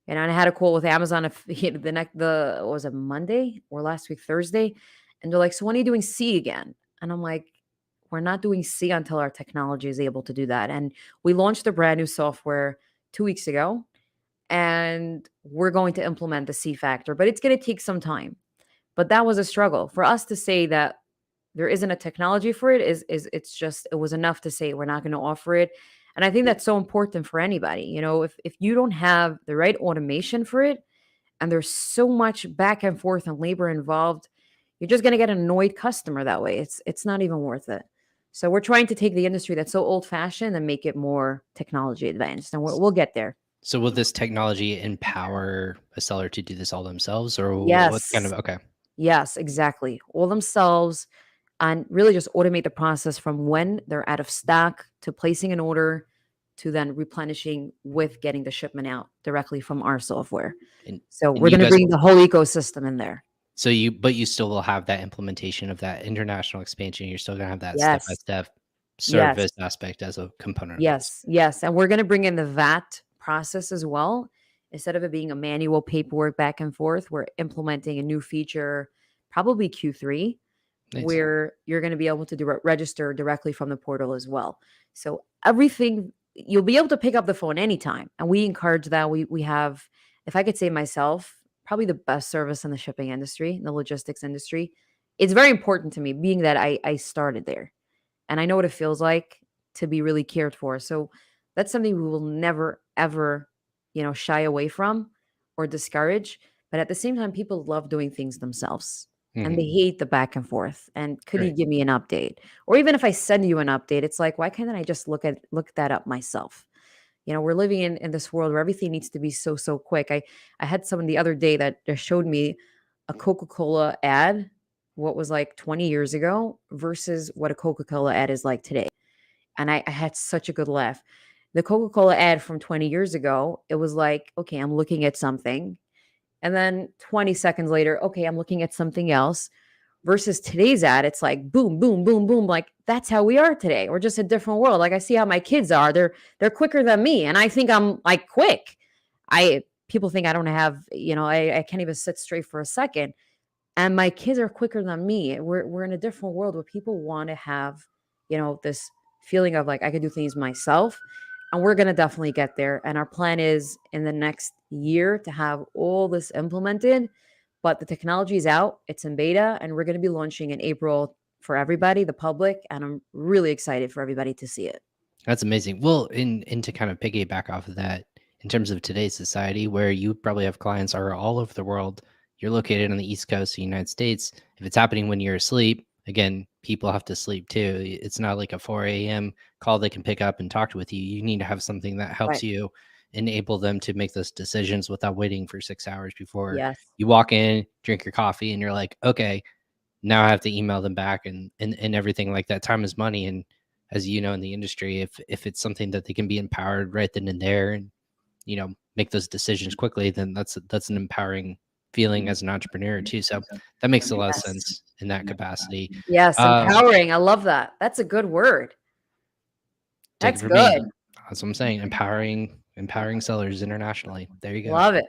And I had a call with Amazon the what was it, Monday or last week Thursday, and they're like, "So when are you doing C again?" And I'm like, "We're not doing C until our technology is able to do that." And we launched a brand new software 2 weeks ago, and we're going to implement the C factor, but it's going to take some time. But that was a struggle for us to say that there isn't a technology for it. Is it's just it was enough to say we're not going to offer it. And I think that's so important for anybody. You know, if you don't have the right automation for it, and there's so much back and forth and labor involved, you're just going to get an annoyed customer that way. It's not even worth it. So we're trying to take the industry that's so old fashioned and make it more technology advanced, and we'll get there. So will this technology empower a seller to do this all themselves, or what kind Yes. of okay? Yes, exactly. All themselves, and really just automate the process from when they're out of stock to placing an order to then replenishing with getting the shipment out directly from our software. And So and we're you going to guys, bring the whole ecosystem in there. so you still will have that implementation of that international expansion. You're still gonna have that step by Yes. step Yes. service aspect as a component of this. Yes, yes, and we're gonna bring in the VAT process as well. Instead of it being a manual paperwork back and forth, we're implementing a new feature, probably Q3, Nice. where you're gonna be able to register directly from the portal as well. So everything you'll be able to pick up the phone anytime, and we encourage that. We have, if I could say myself, probably the best service in the shipping industry, in the logistics industry. It's very important to me, being that I started there and I know what it feels like to be really cared for. So that's something we will never ever, shy away from or discourage. But at the same time, people love doing things themselves and Mhm. they hate the back and forth. And could you Right. give me an update? Or even if I send you an update, it's like, why can't I just look that up myself? We're living in this world where everything needs to be so quick. I had someone the other day that just showed me a Coca-Cola ad, what was like 20 years ago versus what a Coca-Cola ad is like today. And I had such a good laugh. The Coca-Cola ad from 20 years ago, it was like, okay, I'm looking at something. And then 20 seconds later, okay, I'm looking at something else. Versus today's ad, it's like boom, boom, boom, boom. Like that's how we are today. We're just a different world. Like I see how my kids are. They're quicker than me. And I think I'm like quick. I People think I don't have, I can't even sit straight for a second. And my kids are quicker than me. We're in a different world where people want to have, this feeling of like I could do things myself. And we're gonna definitely get there. And our plan is in the next year to have all this implemented. But the technology is out, it's in beta, and we're gonna be launching in April for everybody, the public. And I'm really excited for everybody to see it. That's amazing. Well, in to kind of piggyback off of that, in terms of today's society, where you probably have clients are all over the world, you're located on the East Coast of the United States. If it's happening when you're asleep, again, people have to sleep too. It's not like a 4 a.m. call they can pick up and talk with you. You need to have something that helps Right. you enable them to make those decisions without waiting for 6 hours before Yes. you walk in, drink your coffee, and you're like, okay, now I have to email them back and everything like that. Time is money, and as you know in the industry, if it's something that they can be empowered right then and there, and make those decisions quickly, then that's an empowering feeling as an entrepreneur too. So that makes a lot of Yes. sense in that capacity. Yes. Um, Empowering. I love that. That's a good word. Take it That's from me. good. That's what I'm saying. Empowering sellers internationally. There you go. Love it.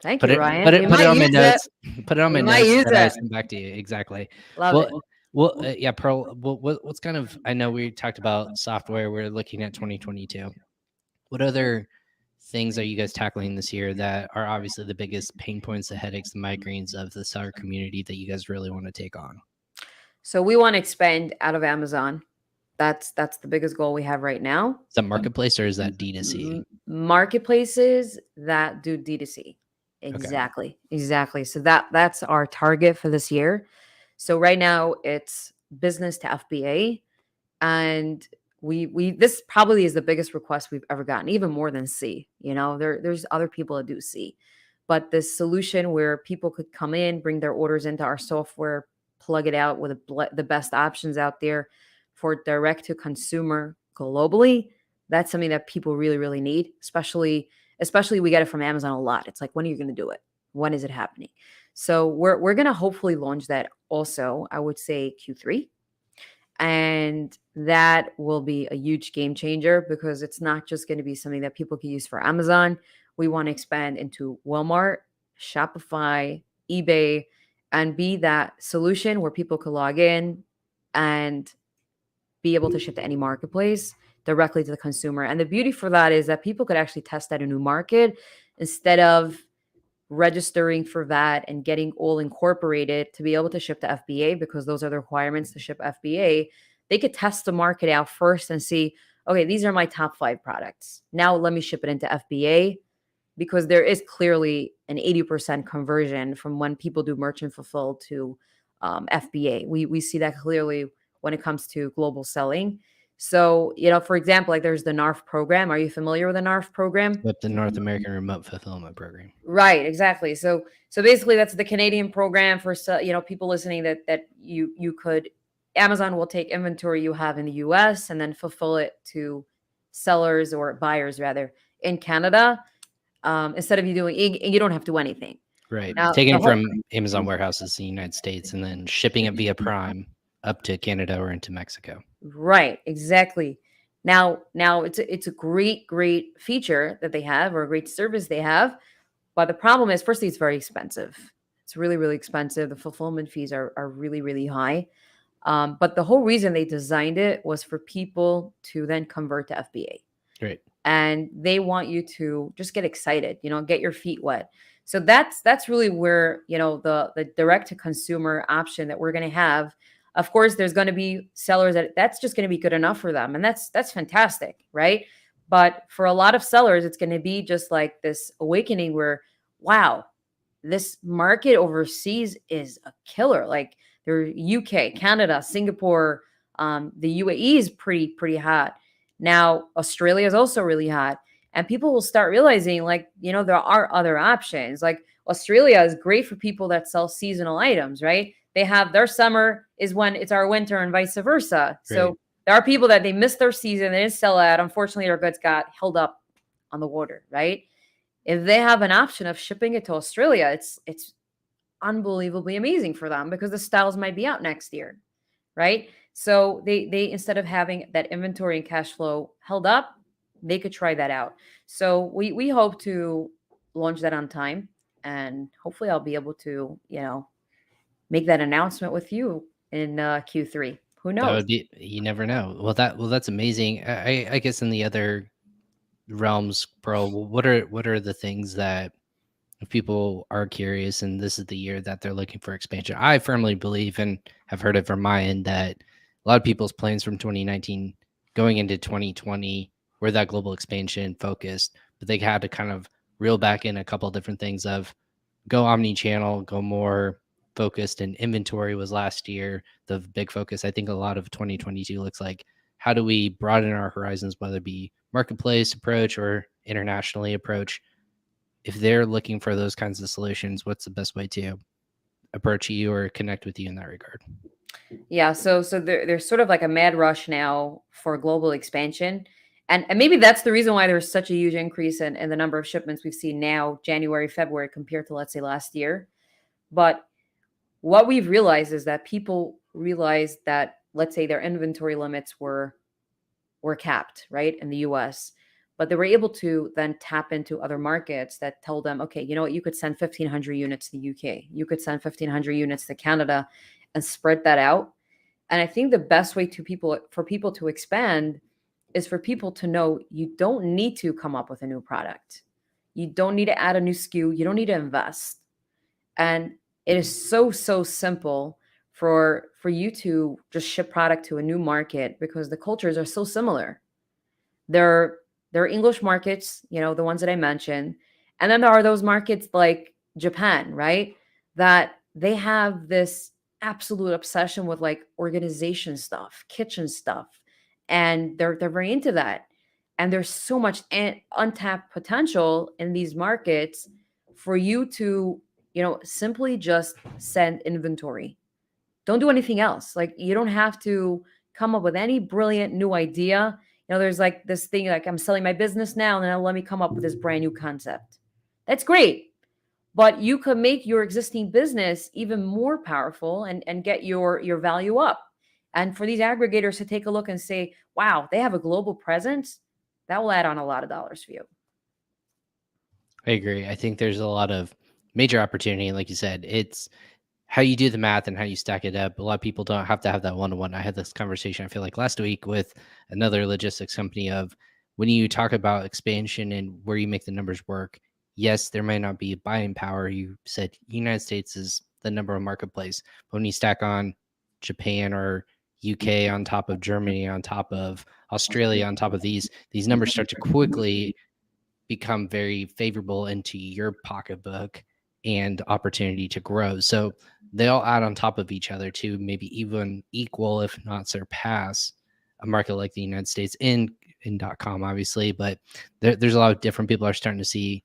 Thank Put you, it put Ryan. We it put it might on my use it. notes. Put it on We my might notes use that I it. send back to you. Exactly. Love Well, it. yeah, Pearl. What's kind of? I know we talked about software. We're looking at 2022. What other things are you guys tackling this year that are obviously the biggest pain points, the headaches, the migraines of the seller community that you guys really want to take on? So we want to expand out of Amazon. That's the biggest goal we have right now. Is that marketplace or is that D2C? Marketplaces that do D2C. Okay. Exactly. Exactly. So that's our target for this year. So right now it's business to FBA, and we this probably is the biggest request we've ever gotten, even more than C. There's other people that do C. But this solution where people could come in, bring their orders into our software, plug it out with the best options out there for direct to consumer globally, that's something that people really, really need, especially we get it from Amazon a lot. It's like, when are you going to do it? When is it happening? So we're going to hopefully launch that also, I would say Q3. And that will be a huge game changer because it's not just going to be something that people can use for Amazon. We want to expand into Walmart, Shopify, eBay, and be that solution where people could log in and be able to ship to any marketplace directly to the consumer. And the beauty for that is that people could actually test out a new market instead of registering for that and getting all incorporated to be able to ship to FBA, because those are the requirements to ship FBA. They could test the market out first and see, okay, these are my top 5 products. Now let me ship it into FBA, because there is clearly an 80% conversion from when people do merchant fulfill to FBA. We see that clearly when it comes to global selling. So, for example, like there's the NARF program. Are you familiar with the NARF program? With the North American Remote Fulfillment Program. Right, exactly. So basically that's the Canadian program for people listening, that you could, Amazon will take inventory you have in the US and then fulfill it to sellers, or buyers rather, in Canada. Instead of you don't have to do anything. Right. Now Taking the it whole from Amazon warehouses in the United States and then shipping it via Prime up to Canada or into Mexico. Right, exactly. Now it's a great feature that they have, or a great service they have. But the problem is, firstly, it's very expensive. It's really, really expensive. The fulfillment fees are really, really high. But the whole reason they designed it was for people to then convert to FBA. Right. And they want you to just get excited, get your feet wet. So that's really where, the direct to consumer option that we're going to have. Of course, there's going to be sellers that's just going to be good enough for them, and that's fantastic, right? But for a lot of sellers, it's going to be just like this awakening where, wow, this market overseas is a killer. Like, there UK, Canada, Singapore, the UAE is pretty hot. Now, Australia is also really hot. And people will start realizing, like, there are other options. Like, Australia is great for people that sell seasonal items, right? They have their summer is when it's our winter, and vice versa. So Right. there are people that they missed their season, they didn't sell out. Unfortunately, their goods got held up on the water, right? If they have an option of shipping it to Australia, it's unbelievably amazing for them, because the styles might be out next year, right? So they instead of having that inventory and cash flow held up, they could try that out. So we hope to launch that on time, and hopefully I'll be able to make that announcement with you in Q3. Who That knows? would be, you never know. That's amazing. I guess in the other realms, bro, what are the things that, if people are curious and this is the year that they're looking for expansion? I firmly believe, and have heard it from my end, that a lot of people's plans from 2019 going into 2020 were that global expansion focused, but they had to kind of reel back in a couple of different things of go omni-channel, go more focused, and inventory was last year the big focus. I think a lot of 2022 looks like, how do we broaden our horizons, whether it be marketplace approach or internationally approach? If they're looking for those kinds of solutions, what's the best way to approach you or connect with you in that regard? Yeah, so there's sort of like a mad rush now for global expansion. And maybe that's the reason why there's such a huge increase in the number of shipments we've seen now, January, February, compared to, let's say, last year. But what we've realized is that people realized that, let's say, their inventory limits were capped, right, in the US. But they were able to then tap into other markets that told them, okay, you know what, you could send 1,500 units to the UK, you could send 1,500 units to Canada, and spread that out. And I think the best way for people to expand is for people to know you don't need to come up with a new product. You don't need to add a new SKU. You don't need to invest. And it is so simple for you to just ship product to a new market, because the cultures are so similar. There are English markets, the ones that I mentioned, and then there are those markets like Japan, right? That they have this absolute obsession with, like, organization stuff, kitchen stuff, and they're very into that. And there's so much untapped potential in these markets for you to, simply just send inventory. Don't do anything else. Like, you don't have to come up with any brilliant new idea. There's like this thing, like, I'm selling my business now, and now let me come up with this brand new concept. That's great. But you could make your existing business even more powerful, and get your value up. And for these aggregators to take a look and say, wow, they have a global presence, that will add on a lot of dollars for you. I agree. I think there's a lot of major opportunity. And like you said, it's how you do the math and how you stack it up. A lot of people don't have to have that one-to-one. I had this conversation, I feel like last week, with another logistics company of, when you talk about expansion and where you make the numbers work, yes, there might not be buying power. You said United States is the number one marketplace. But when you stack on Japan or UK on top of Germany, on top of Australia on top of these numbers start to quickly become very favorable into your pocketbook and opportunity to grow. So they all add on top of each other to maybe even equal, if not surpass, a market like the United States in .com, obviously. But there's a lot of different people are starting to see,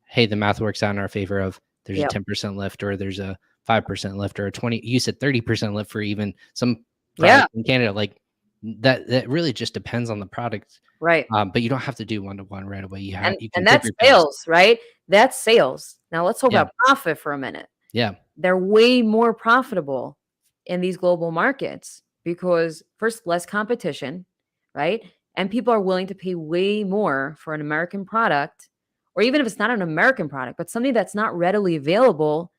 hey, the math works out in our favor of there's a 10% lift, or there's a 5% lift, or a 20. You said 30% lift for even some products in Canada. Like that really just depends on the product. Right. But you don't have to do one-to-one right away. You can And dip that's your toes. sales, right? That's sales. Now let's talk about profit for a minute. Yeah. They're way more profitable in these global markets because first, less competition, right? And people are willing to pay way more for an American product, or even if it's not an American product, but something that's not readily available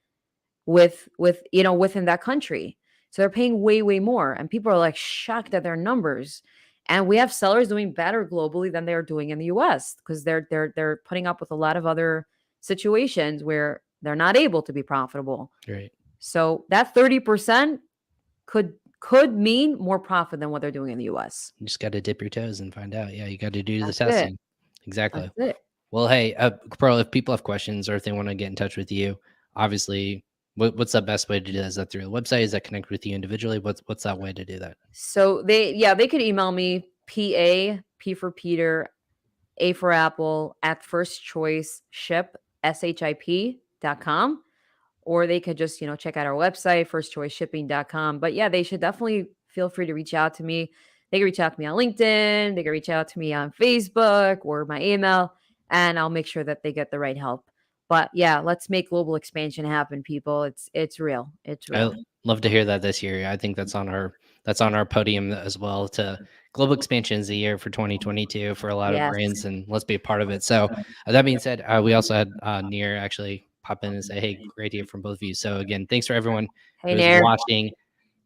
within that country. So they're paying way more, and people are like shocked at their numbers. And we have sellers doing better globally than they're doing in the US because they're putting up with a lot of other situations where they're not able to be profitable. Right. So that 30% could mean more profit than what they're doing in the US. You just got to dip your toes and find out. Yeah, you got to do the That's testing. it. Exactly. That's it. Well, hey, Pearl, if people have questions or if they want to get in touch with you, obviously, what's the best way to do that? Is that through the website? Is that connect with you individually? What's that way to do that? So they could email me P for Peter, A for Apple at firstchoiceship.com, or they could just, check out our website, firstchoiceshipping.com. But yeah, they should definitely feel free to reach out to me. They can reach out to me on LinkedIn. They can reach out to me on Facebook or my email, and I'll make sure that they get the right help. But yeah, let's make global expansion happen, people. It's real. It's real. I love to hear that this year. I think that's on our podium as well. To global expansion is the year for 2022 for a lot of brands, and let's be a part of it. So that being said, we also had Near actually pop in and say, hey, great to hear from both of you. So again, thanks for everyone who's watching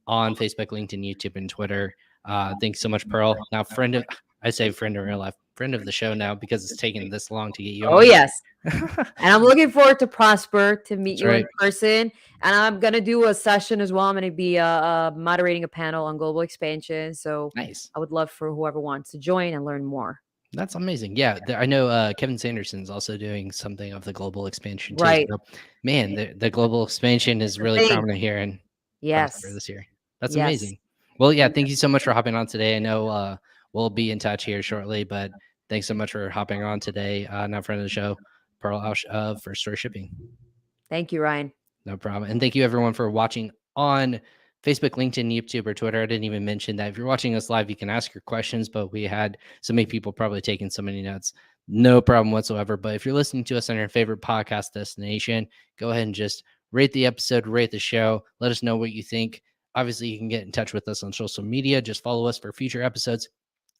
on Facebook, LinkedIn, YouTube, and Twitter. Thanks so much, Pearl. Now, I say friend in real life, friend of the show now because it's taken this long to get you on. Oh, yes. And I'm looking forward to Prosper, to meet you in person. And I'm going to do a session as well. I'm going to be moderating a panel on global expansion. So nice. I would love for whoever wants to join and learn more. That's amazing. Yeah, I know Kevin Sanderson's also doing something of the global expansion too. Right. So, man, the global expansion is really prominent here in Prosper this year. That's amazing. Well, yeah, thank you so much for hopping on today. I know we'll be in touch here shortly, but thanks so much for hopping on today. Now, friend of the show, Pearl Ausch of First Choice Shipping. Thank you, Ryan. No problem. And thank you, everyone, for watching on Facebook, LinkedIn, YouTube, or Twitter. I didn't even mention that. If you're watching us live, you can ask your questions, but we had so many people probably taking so many notes. No problem whatsoever. But if you're listening to us on your favorite podcast destination, go ahead and just rate the episode, rate the show. Let us know what you think. Obviously, you can get in touch with us on social media. Just follow us for future episodes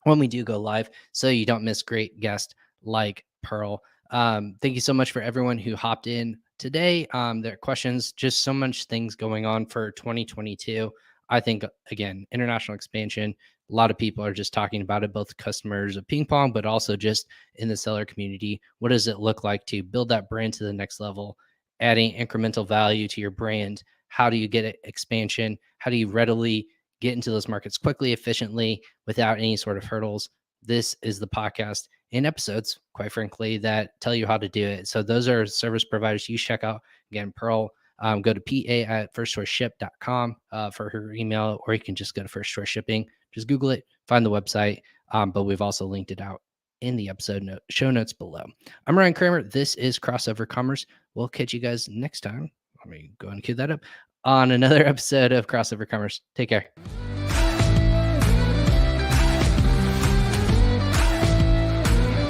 when we do go live so you don't miss great guests like Pearl. Thank you so much for everyone who hopped in today. There are questions, just so much things going on for 2022. I think, again, international expansion, a lot of people are just talking about it, both customers of PingPong, but also just in the seller community. What does it look like to build that brand to the next level, adding incremental value to your brand? How do you get expansion? How do you readily get into those markets quickly, efficiently, without any sort of hurdles? This is the podcast in episodes, quite frankly, that tell you how to do it. So those are service providers you check out. Again, Pearl, go to pa@firstchoiceship.com for her email, or you can just go to First Choice Shipping. Just Google it, find the website. But we've also linked it out in the episode show notes below. I'm Ryan Cramer. This is Crossover Commerce. We'll catch you guys next time. Let me go and cue that up on another episode of Crossover Commerce. Take care.